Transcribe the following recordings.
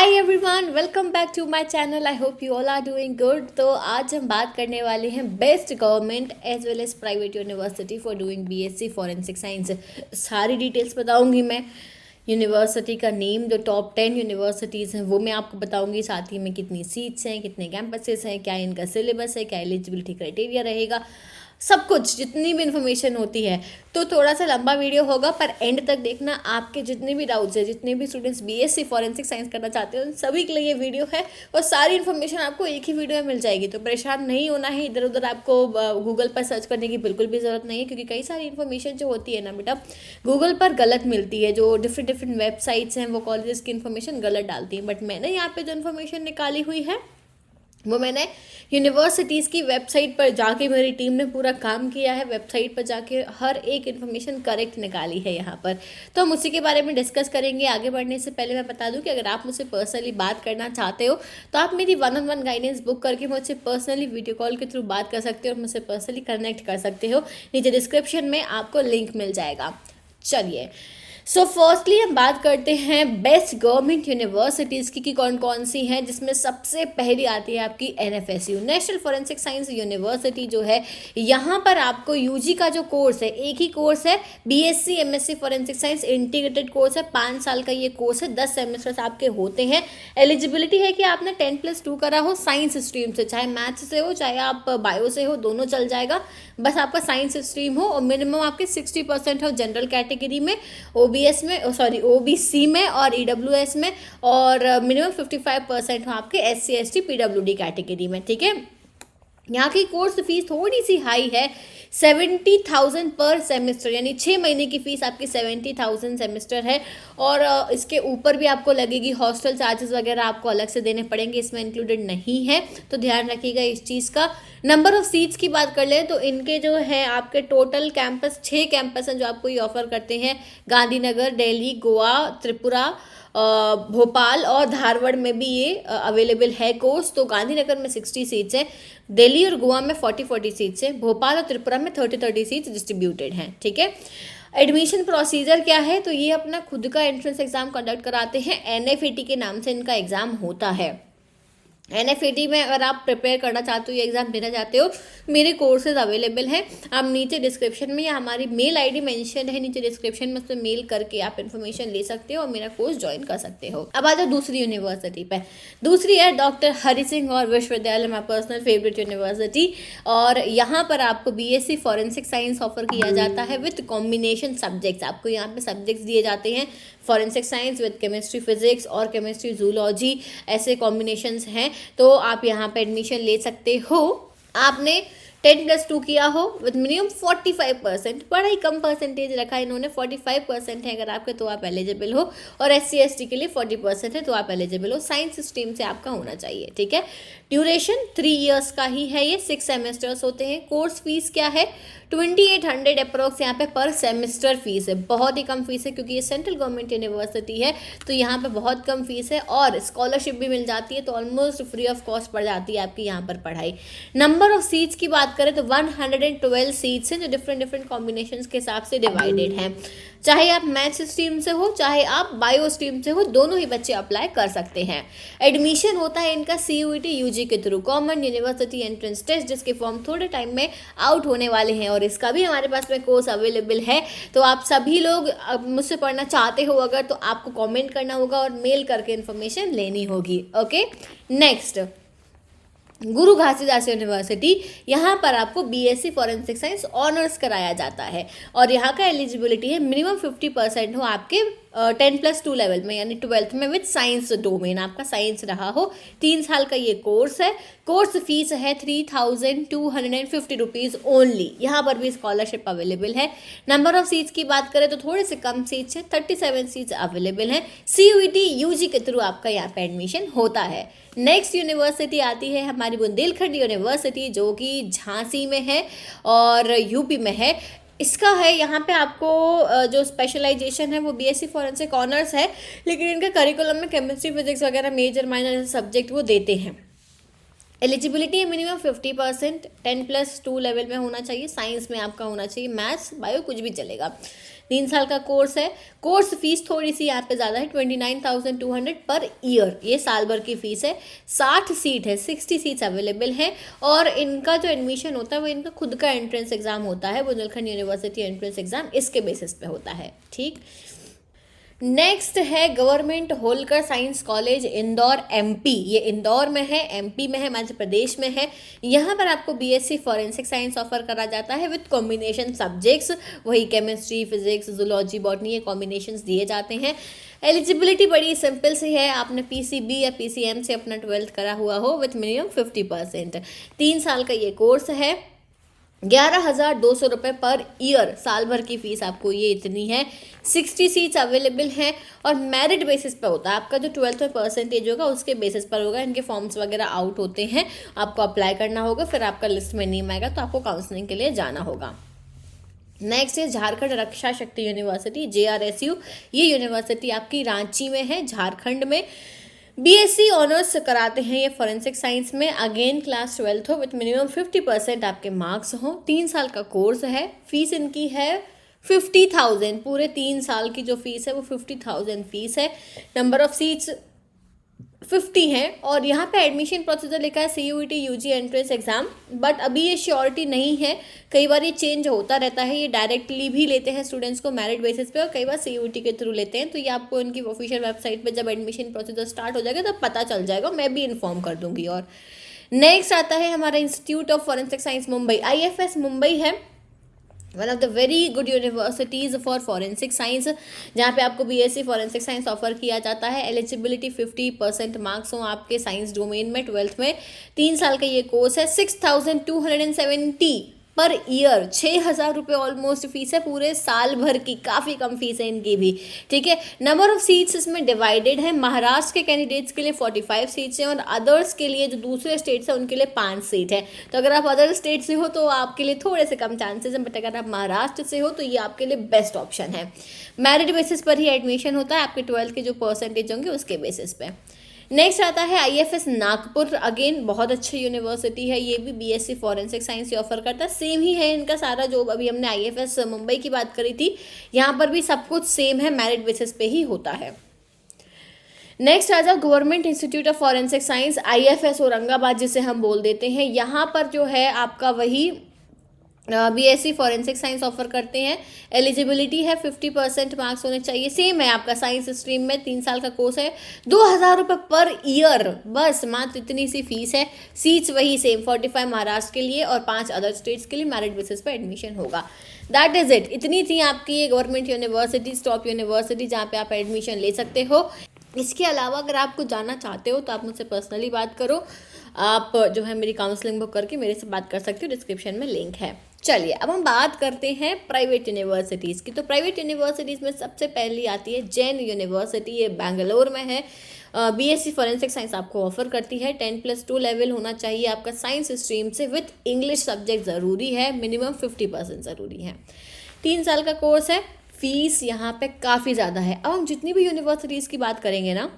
Hi everyone, welcome back to my channel. I hope you all are doing good. तो आज हम बात करने वाले हैं best government as well as private university for doing BSc forensic science. सारी details बताऊंगी मैं। यूनिवर्सिटी का नेम, जो टॉप 10 यूनिवर्सिटीज़ हैं वो मैं आपको बताऊंगी। साथ ही में कितनी सीट्स हैं, कितने कैंपसेस हैं, क्या इनका सिलेबस है, क्या एलिजिबिलिटी क्राइटेरिया रहेगा, सब कुछ जितनी भी इन्फॉर्मेशन होती है। तो थोड़ा सा लंबा वीडियो होगा, पर एंड तक देखना। आपके जितने भी डाउट्स हैं, जितने भी स्टूडेंट्स बीएससी फॉरेंसिक साइंस करना चाहते हो, उन सभी के लिए ये वीडियो है और सारी इन्फॉर्मेशन आपको एक ही वीडियो में मिल जाएगी। तो परेशान नहीं होना है, इधर उधर आपको गूगल पर सर्च करने की बिल्कुल भी ज़रूरत नहीं है, क्योंकि कई सारी इन्फॉर्मेशन जो होती है ना बेटा, गूगल पर गलत मिलती है। जो डिफरेंट वेबसाइट्स हैं वो कॉलेजेस की इन्फॉर्मेशन गलत डालती हैं, बट मैंने यहाँ पे जो इन्फॉर्मेशन निकाली हुई है वो मैंने यूनिवर्सिटीज़ की वेबसाइट पर जाके, मेरी टीम ने पूरा काम किया है, वेबसाइट पर जाके हर एक इन्फॉर्मेशन करेक्ट निकाली है यहाँ पर। तो हम उसी के बारे में डिस्कस करेंगे। आगे बढ़ने से पहले मैं बता दूं कि अगर आप मुझसे पर्सनली बात करना चाहते हो तो आप मेरी 1-on-1 गाइडेंस बुक करके मुझसे पर्सनली वीडियो कॉल के थ्रू बात कर सकते हो और मुझसे पर्सनली कनेक्ट कर सकते हो। नीचे डिस्क्रिप्शन में आपको लिंक मिल जाएगा। चलिए, सो फर्स्टली हम बात करते हैं बेस्ट गवर्नमेंट यूनिवर्सिटीज़ की कौन कौन सी हैं, जिसमें सबसे पहली आती है आपकी NFSU, national forensic science university जो है। यहाँ पर आपको यूजी का जो कोर्स है, एक ही कोर्स है, BSc MSc forensic science integrated course है। 5 साल का ये कोर्स है, 10 सेमेस्टर्स आपके होते हैं। एलिजिबिलिटी है कि आपने 10+2 करा हो साइंस स्ट्रीम से, चाहे मैथ्स से हो चाहे आप बायो से हो, दोनों चल जाएगा। बस आपका साइंस स्ट्रीम हो और मिनिमम आपके 60% हो जनरल कैटेगरी में, ओबीएस में, सॉरी ओबीसी में और ईडब्ल्यूएस में, और मिनिमम 55% हो आपके एससी एसटी पीडब्ल्यूडी कैटेगरी में। ठीक है, यहाँ की कोर्स फीस थोड़ी सी हाई है, 70,000 पर सेमेस्टर, यानी 6 महीने की फ़ीस आपकी 70,000 सेमेस्टर है। और इसके ऊपर भी आपको लगेगी हॉस्टल चार्जेस वगैरह, आपको अलग से देने पड़ेंगे, इसमें इंक्लूडेड नहीं है, तो ध्यान रखिएगा इस चीज़ का। नंबर ऑफ सीट्स की बात कर लें तो इनके जो है आपके टोटल कैंपस 6 कैंपस हैं जो आपको ये ऑफर करते हैं। गांधीनगर, दिल्ली, गोवा, त्रिपुरा, भोपाल और धारवाड़ में भी ये अवेलेबल है कोर्स। तो गांधीनगर में 60 सीट्स हैं, दिल्ली और गोवा में 40 सीट्स हैं, भोपाल और त्रिपुरा में 30 सीट्स डिस्ट्रीब्यूटेड हैं। ठीक है, एडमिशन प्रोसीजर क्या है, तो ये अपना खुद का एंट्रेंस एग्जाम कंडक्ट कराते हैं। एनएफएटी के नाम से इनका एग्जाम होता है। एनएफएटी में अगर आप प्रिपेयर करना चाहते हो, ये एग्ज़ाम देना चाहते हो, मेरे कोर्सेज अवेलेबल हैं। आप नीचे डिस्क्रिप्शन में या हमारी मेल आईडी मेंशन है नीचे डिस्क्रिप्शन में, उस पर मेल करके आप इन्फॉर्मेशन ले सकते हो और मेरा कोर्स ज्वाइन कर सकते हो। अब आ जाओ दूसरी यूनिवर्सिटी पे। दूसरी है डॉक्टर हरि सिंह और विश्वविद्यालय, माई पर्सनल फेवरेट यूनिवर्सिटी। और यहाँ पर आपको बीएससी फॉरेंसिक साइंस ऑफर किया जाता है विथ कॉम्बिनेशन सब्जेक्ट्स। आपको यहाँ पे सब्जेक्ट्स दिए जाते हैं, forensic science with chemistry physics और केमिस्ट्री जूलॉजी, ऐसे कॉम्बिनेशंस हैं। तो आप यहाँ पे एडमिशन ले सकते हो। आपने 10+2 किया हो विद मिनिमम 45%, बड़ा ही कम परसेंटेज रखा है इन्होंने, 45% है अगर आपके, तो आप एलिजिबल हो। और SC ST के लिए 40% है, तो आप एलिजिबल हो। साइंस स्ट्रीम से आपका होना चाहिए। ठीक है, ड्यूरेशन 3 इयर्स का ही है, ये 6 सेमेस्टर्स होते हैं। कोर्स फीस क्या है, 2800 अप्रोक्स यहाँ पे पर सेमेस्टर फीस है। बहुत ही कम फीस है, क्योंकि ये सेंट्रल गवर्नमेंट यूनिवर्सिटी है, तो यहाँ पे बहुत कम फीस है और स्कॉलरशिप भी मिल जाती है, तो ऑलमोस्ट फ्री ऑफ कॉस्ट पड़ जाती है आपकी यहाँ पर पढ़ाई। नंबर ऑफ सीट्स की बात करें तो 112 सीट्स हैं, जो डिफरेंट कॉम्बिनेशंस के हिसाब से डिवाइडेड हैं। चाहे आप मैथ्स स्ट्रीम से हो चाहे आप बायो स्ट्रीम से हो, दोनों ही बच्चे अप्लाई कर सकते हैं। एडमिशन होता है इनका CUET UG के through, common university entrance test, जिसके फॉर्म थोड़े टाइम में आउट होने वाले हैं और इसका भी हमारे पास में कोर्स अवेलेबल है। तो आप सभी लोग मुझसे पढ़ना चाहते हो अगर, तो आपको कमेंट करना होगा और मेल करके इन्फॉर्मेशन लेनी होगी। ओके, नेक्स्ट गुरु घासीदास यूनिवर्सिटी। यहाँ पर आपको बीएससी फॉरेंसिक साइंस ऑनर्स कराया जाता है और यहाँ का एलिजिबिलिटी है मिनिमम 50% हो आपके 10+2 लेवल में, यानी 12th में विद साइंस डोमेन, आपका साइंस रहा हो। 3 साल का ये कोर्स है। कोर्स फीस है 3,250 रुपीज़ ओनली। यहाँ पर भी स्कॉलरशिप अवेलेबल है। नंबर ऑफ सीट्स की बात करें तो थोड़े से कम सीट्स हैं, 37 सीट्स अवेलेबल हैं। CUET UG के थ्रू आपका यहाँ पे एडमिशन होता है। नेक्स्ट यूनिवर्सिटी आती है हमारी बुंदेलखंड यूनिवर्सिटी, जो कि झांसी में है और यूपी में है। इसका है यहाँ पे आपको जो स्पेशलाइजेशन है वो बीएससी फॉरेंसिक ऑनर्स है, लेकिन इनके करिकुलम में केमिस्ट्री फिजिक्स वगैरह मेजर माइनर सब्जेक्ट वो देते हैं। एलिजिबिलिटी है मिनिमम 50%, 10+2 लेवल में होना चाहिए। साइंस में आपका होना चाहिए, मैथ्स बायो कुछ भी चलेगा। 3 साल का कोर्स है। कोर्स फीस थोड़ी सी यहाँ पे ज़्यादा है, 29,200 पर ईयर, ये साल भर की फीस है। 60 सीट है, 60 सीट्स अवेलेबल हैं। और इनका जो एडमिशन होता है वो इनका खुद का एंट्रेंस एग्जाम होता है, बुंदेलखंड यूनिवर्सिटी एंट्रेंस एग्जाम, इसके बेसिस पे होता है। ठीक, नेक्स्ट है government Holkar science college Indore MP. ये इंदौर में है, एमपी में है, मध्य प्रदेश में है। यहाँ पर आपको बीएससी फॉरेंसिक साइंस ऑफर करा जाता है विद कॉम्बिनेशन सब्जेक्ट्स, वही केमिस्ट्री, फिजिक्स, जूलॉजी, बॉटनी, ये कॉम्बिनेशंस दिए जाते हैं। एलिजिबिलिटी बड़ी सिंपल सी है, आपने पीसीबी या पीसीएम से अपना 12th करा हुआ हो विथ मिनिमम 50%। 3 साल का ये कोर्स है। 11,200 रुपये पर ईयर साल भर की फीस आपको ये इतनी है। 60 सीट्स अवेलेबल हैं और मेरिट बेसिस पर होता है। आपका जो 12th में परसेंटेज होगा उसके बेसिस पर होगा। इनके फॉर्म्स वगैरह आउट होते हैं, आपको अप्लाई करना होगा, फिर आपका लिस्ट में नेम आएगा तो आपको काउंसलिंग के लिए जाना होगा। नेक्स्ट है झारखंड रक्षा शक्ति यूनिवर्सिटी, JRSU। ये यूनिवर्सिटी आपकी रांची में है, झारखंड में। बीएससी ऑनर्स कराते हैं ये फॉरेंसिक साइंस में। अगेन क्लास 12th हो विथ मिनिमम 50% आपके मार्क्स हो। 3 साल का कोर्स है। फीस इनकी है 50,000, पूरे 3 साल की जो फीस है वो 50,000 फीस है। नंबर ऑफ सीट्स 50 हैं। और यहाँ पे एडमिशन प्रोसीजर लिखा है CUET UG entrance exam, but अभी ये श्योरिटी नहीं है, कई बार ये चेंज होता रहता है। ये डायरेक्टली भी लेते हैं स्टूडेंट्स को मेरिट बेसिस पे और कई बार CUET के थ्रू लेते हैं। तो ये आपको इनकी ऑफिशियल वेबसाइट पे जब एडमिशन प्रोसीजर स्टार्ट हो जाएगा तब पता चल जाएगा, मैं भी इन्फॉर्म कर दूंगी। और नेक्स्ट आता है हमारा institute of forensic science Mumbai, IFS Mumbai है, one of the very good universities for forensic science, जहाँ पे आपको BSc फॉरेंसिक साइंस ऑफर किया जाता है। एलिजिबिलिटी 50% मार्क्स हों आपके साइंस डोमेन में 12th में। 3 साल का ये कोर्स है। 6,270 पर ईयर, 6,000 रुपये ऑलमोस्ट फीस है पूरे साल भर की। काफ़ी कम फीस है इनकी भी, ठीक है। नंबर ऑफ सीट्स इसमें डिवाइडेड है। महाराष्ट्र के कैंडिडेट्स के लिए 45 सीट्स हैं और अदर्स के लिए जो दूसरे स्टेट्स हैं उनके लिए 5 सीट है। तो अगर आप अदर स्टेट से हो तो आपके लिए थोड़े से कम चांसेस हैं, बट अगर आप महाराष्ट्र से हो तो ये आपके लिए बेस्ट ऑप्शन है। मेरिट बेसिस पर ही एडमिशन होता है, आपके 12th के जो परसेंटेज होंगे उसके बेसिस पे। नेक्स्ट आता है IFS नागपुर। अगेन बहुत अच्छी यूनिवर्सिटी है, ये भी BSc फॉरेंसिक साइंस ऑफर करता है। सेम ही है इनका सारा, जो अभी हमने IFS मुंबई की बात करी थी, यहाँ पर भी सब कुछ सेम है, मेरिट बेसिस पे ही होता है। नेक्स्ट आ जाओ government institute of forensic science, IFS Aurangabad जिसे हम बोल देते हैं। यहाँ पर जो है आपका वही BSc फॉरेंसिक साइंस ऑफर करते हैं। एलिजिबिलिटी है 50% मार्क्स होने चाहिए। सेम है आपका साइंस स्ट्रीम में। 3 साल का कोर्स है। 2,000 रुपये पर ईयर, बस मात्र इतनी सी फीस है। सीट्स वही सेम, 45 महाराष्ट्र के लिए और 5 अदर स्टेट्स के लिए मेरिट बेसिस पर एडमिशन होगा। That is it. इतनी थी आपकी ये गवर्नमेंट यूनिवर्सिटी, टॉप यूनिवर्सिटी जहाँ पे आप एडमिशन ले सकते हो। इसके अलावा अगर आप कुछ जानना चाहते हो तो आप मुझसे पर्सनली बात करो। आप जो है मेरी काउंसलिंग बुक करके मेरे से बात कर सकते हो, डिस्क्रिप्शन में लिंक है। चलिए अब हम बात करते हैं प्राइवेट यूनिवर्सिटीज़ की। तो प्राइवेट यूनिवर्सिटीज़ में सबसे पहली आती है जैन यूनिवर्सिटी, ये बेंगलोर में है। BSc फॉरेंसिक साइंस आपको ऑफर करती है। 10+2 लेवल होना चाहिए आपका साइंस स्ट्रीम से, विथ इंग्लिश सब्जेक्ट ज़रूरी है, मिनिमम 50% ज़रूरी है। 3 साल का कोर्स है। फीस यहाँ पे काफ़ी ज़्यादा है। अब हम जितनी भी यूनिवर्सिटीज़ की बात करेंगे ना,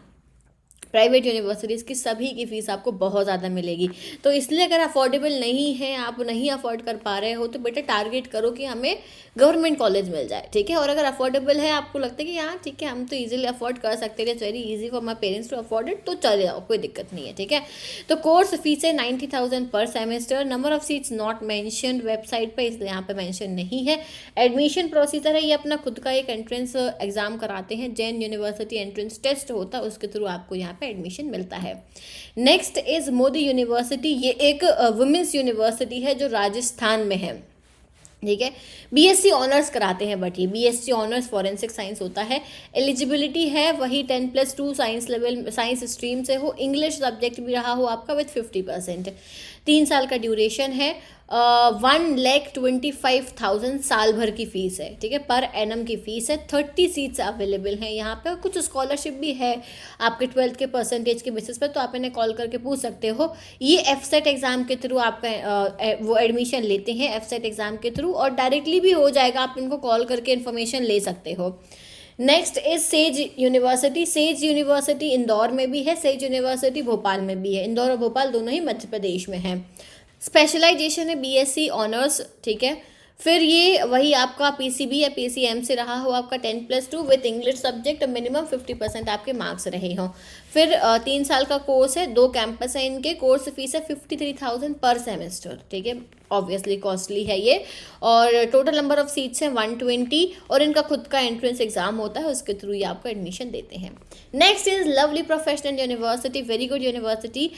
प्राइवेट यूनिवर्सिटीज़ की सभी की फ़ीस आपको बहुत ज़्यादा मिलेगी। तो इसलिए अगर अफोर्डेबल नहीं है, आप नहीं अफोर्ड कर पा रहे हो, तो बेटा टारगेट करो कि हमें गवर्नमेंट कॉलेज मिल जाए, ठीक है। और अगर अफोर्डेबल है, आपको लगता है कि हाँ ठीक है हम तो इजीली अफोर्ड कर सकते हैं, it's very easy for my parents to afford it, तो चले जाओ, कोई दिक्कत नहीं है, ठीक है। तो कोर्स फीस है 90,000 पर semester. Number of seats not mention website पर, इसलिए यहाँ पर मैंशन नहीं है। एडमिशन प्रोसीजर है, ये अपना खुद का एक एंट्रेंस एग्जाम कराते हैं। जैन यूनिवर्सिटी एंट्रेंस टेस्ट होता है, उसके थ्रू आपको यहाँ पे एडमिशन मिलता है। Next is Modi university. ये एक वुमेन्स यूनिवर्सिटी है जो राजस्थान में है, ठीक है। BSc ऑनर्स कराते हैं, बट ये BSc ऑनर्स फॉरेंसिक साइंस होता है। एलिजिबिलिटी है वही 10+2 साइंस लेवल, साइंस स्ट्रीम से हो, इंग्लिश सब्जेक्ट भी रहा हो आपका विथ 50%। 3 साल का ड्यूरेशन है। 1,25,000 साल भर की फ़ीस है, ठीक है, पर एनम की फ़ीस है। 30 सीट्स अवेलेबल हैं यहाँ पे। कुछ स्कॉलरशिप भी है आपके 12th के परसेंटेज के बेसिस पर, तो आप इन्हें कॉल करके पूछ सकते हो। ये FSET एग्ज़ाम के थ्रू आपका वो एडमिशन लेते हैं, FSET एग्ज़ाम के थ्रू, और डायरेक्टली भी हो जाएगा, आप इनको कॉल करके इन्फॉर्मेशन ले सकते हो। Next is says university. Says university Indore में भी है, सेज यूनिवर्सिटी भोपाल में भी है। इंदौर और भोपाल दोनों ही मध्य प्रदेश में हैं। स्पेशलाइजेशन है BSc ऑनर्स, ठीक है। फिर ये वही आपका पीसीबी या पीसीएम से रहा हो आपका 10+2 विथ इंग्लिश सब्जेक्ट, मिनिमम 50% आपके मार्क्स रहे हों। फिर 3 साल का कोर्स है, 2 कैंपस है इनके, कोर्स फीस है 53,000 पर सेमेस्टर, ठीक है, ऑब्वियसली कॉस्टली है ये। और टोटल नंबर ऑफ सीट्स हैं 120 और इनका खुद का एंट्रेंस एग्जाम होता है, उसके थ्रू ये आपको एडमिशन देते हैं। Next is lovely professional university, very good university,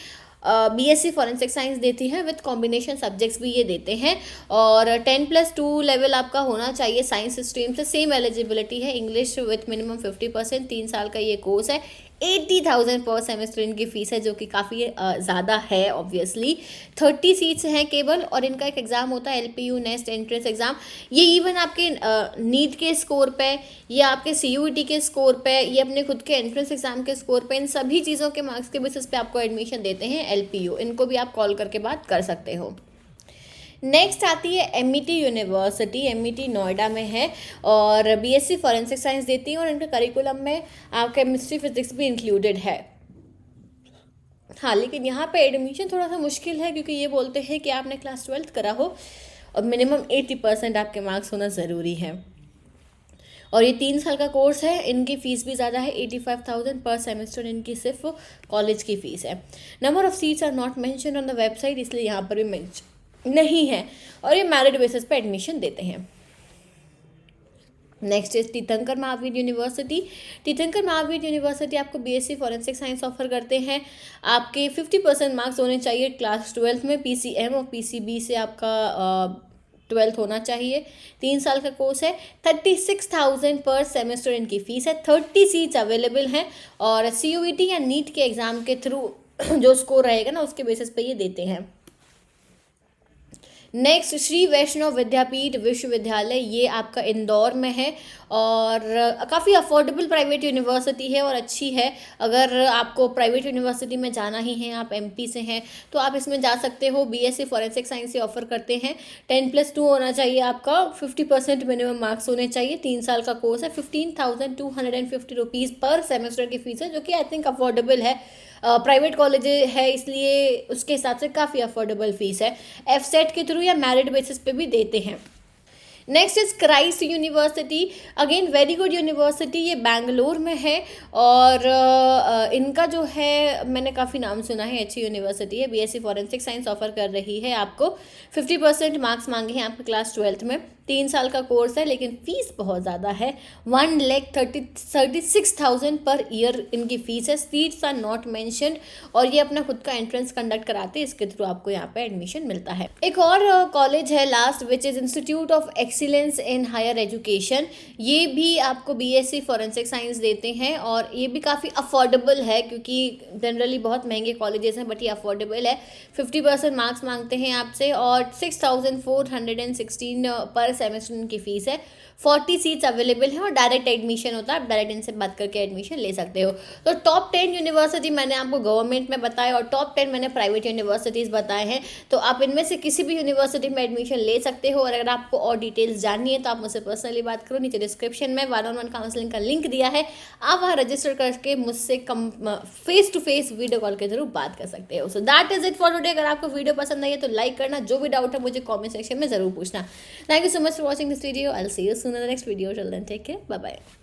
BSc forensic science देती है विथ कॉम्बिनेशन सब्जेक्ट्स भी ये देते हैं। और 10+2 लेवल आपका होना चाहिए साइंस स्ट्रीम से, सेम एलिजिबिलिटी है, इंग्लिश विथ मिनिमम 50%, 3 साल का ये कोर्स है। 80,000 पर सेमेस्टर इनकी फ़ीस है, जो कि काफ़ी ज़्यादा है ऑब्वियसली। 30 सीट्स हैं केवल, और इनका एक एग्ज़ाम होता है LPU नेक्स्ट एंट्रेंस एग्ज़ाम। ये इवन आपके नीट के स्कोर पे, या आपके CUET के स्कोर पे, ये अपने खुद के एंट्रेंस एग्ज़ाम के स्कोर पे, इन सभी चीज़ों के मार्क्स के बेसिस पे आपको एडमिशन देते हैं LPU। इनको भी आप कॉल करके बात कर सकते हो। नेक्स्ट आती है MET यूनिवर्सिटी, MET नोएडा में है और BSc फॉरेंसिक साइंस देती है, और इनके करिकुलम में केमिस्ट्री फिजिक्स भी इंक्लूडेड है। हाँ, लेकिन यहाँ पे एडमिशन थोड़ा सा मुश्किल है, क्योंकि ये बोलते हैं कि आपने क्लास 12th करा हो और मिनिमम 80% आपके मार्क्स होना ज़रूरी है। और ये 3 साल का कोर्स है, इनकी फ़ीस भी ज़्यादा है, 85,000 पर सेमेस्टर इनकी सिर्फ कॉलेज की फ़ीस है। Number of seats are not mention on the website, इसलिए यहाँ पर भी मेंशन नहीं है, और ये मेरिट बेसिस पे एडमिशन देते हैं। नेक्स्ट इज तीर्थंकर महावीर यूनिवर्सिटी। तीर्थंकर महावीर यूनिवर्सिटी आपको BSc फॉरेंसिक साइंस ऑफर करते हैं। आपके 50% मार्क्स होने चाहिए क्लास 12th में, PCM और PCB से आपका 12th होना चाहिए। 3 साल का कोर्स है, 36,000 पर सेमेस्टर इनकी फ़ीस है। 30 सीट्स अवेलेबल हैं, और CUET या नीट के एग्ज़ाम के थ्रू जो स्कोर रहेगा ना, उसके बेसिस पे ये देते हैं। नेक्स्ट श्री वैष्णव विद्यापीठ विश्वविद्यालय, ये आपका इंदौर में है, और काफ़ी अफोर्डेबल प्राइवेट यूनिवर्सिटी है और अच्छी है। अगर आपको प्राइवेट यूनिवर्सिटी में जाना ही है, आप MP से हैं, तो आप इसमें जा सकते हो। BSc फॉरेंसिक साइंस से ऑफर करते हैं। 10+2 होना चाहिए आपका, 50% मिनिमम मार्क्स होने चाहिए। 3 साल का कोर्स है, 15,250 रुपीज़ पर सेमेस्टर की फ़ीस है, जो कि आई थिंक अफोर्डेबल है। प्राइवेट कॉलेज है, इसलिए उसके हिसाब से काफ़ी अफोर्डेबल फ़ीस है। FSET के थ्रू या मेरिट बेसिस पे भी देते हैं। Next is Christ university, again very good university, ये बैंगलोर में है, और इनका जो है मैंने काफ़ी नाम सुना है, अच्छी यूनिवर्सिटी है। BSc फॉरेंसिक साइंस ऑफर कर रही है आपको। 50% मार्क्स मांगे हैं आपके क्लास 12th में। 3 साल का कोर्स है, लेकिन फ़ीस बहुत ज़्यादा है, 1,36,000 पर ईयर इनकी फ़ीस है। सीट्स आर नॉट मैंशनड, और ये अपना खुद का एंट्रेंस कंडक्ट कराते हैं, इसके थ्रू आपको यहाँ पे एडमिशन मिलता है। एक और कॉलेज है last, which is Institute of Excellence in Higher Education. ये भी आपको BSc फॉरेंसिक साइंस देते हैं, और ये भी काफ़ी अफोर्डेबल है, क्योंकि जनरली बहुत महंगे कॉलेजेस हैं, बट ये अफोर्डेबल है। 50% मार्क्स मांगते हैं आपसे, और 6,416 पर सेमेस्टर इनकी फ़ीस है। 40 सीट्स अवेलेबल हैं, और डायरेक्ट एडमिशन होता है, आप डायरेक्ट इनसे बात करके एडमिशन ले सकते हो। तो टॉप 10 यूनिवर्सिटी मैंने आपको गवर्नमेंट में बताया, और टॉप 10 मैंने प्राइवेट यूनिवर्सिटीज़ बताए हैं। तो आप इनमें से किसी भी यूनिवर्सिटी में एडमिशन ले सकते हो, और अगर आपको और डिटेल्स जाननी है तो आप मुझसे पर्सनली बात करो। नीचे डिस्क्रिप्शन में 1-on-1 काउंसलिंग का लिंक दिया है, आप वहाँ रजिस्टर करके मुझसे face to face video call के थ्रू बात कर सकते हो। So that is it for today. अगर आपको वीडियो पसंद आई है तो लाइक करना, जो भी डाउट है मुझे कॉमेंट सेक्शन में ज़रूर पूछना। Thank you so much for watching this video. I'll see you soon in the next video. Till then, take care. Bye bye.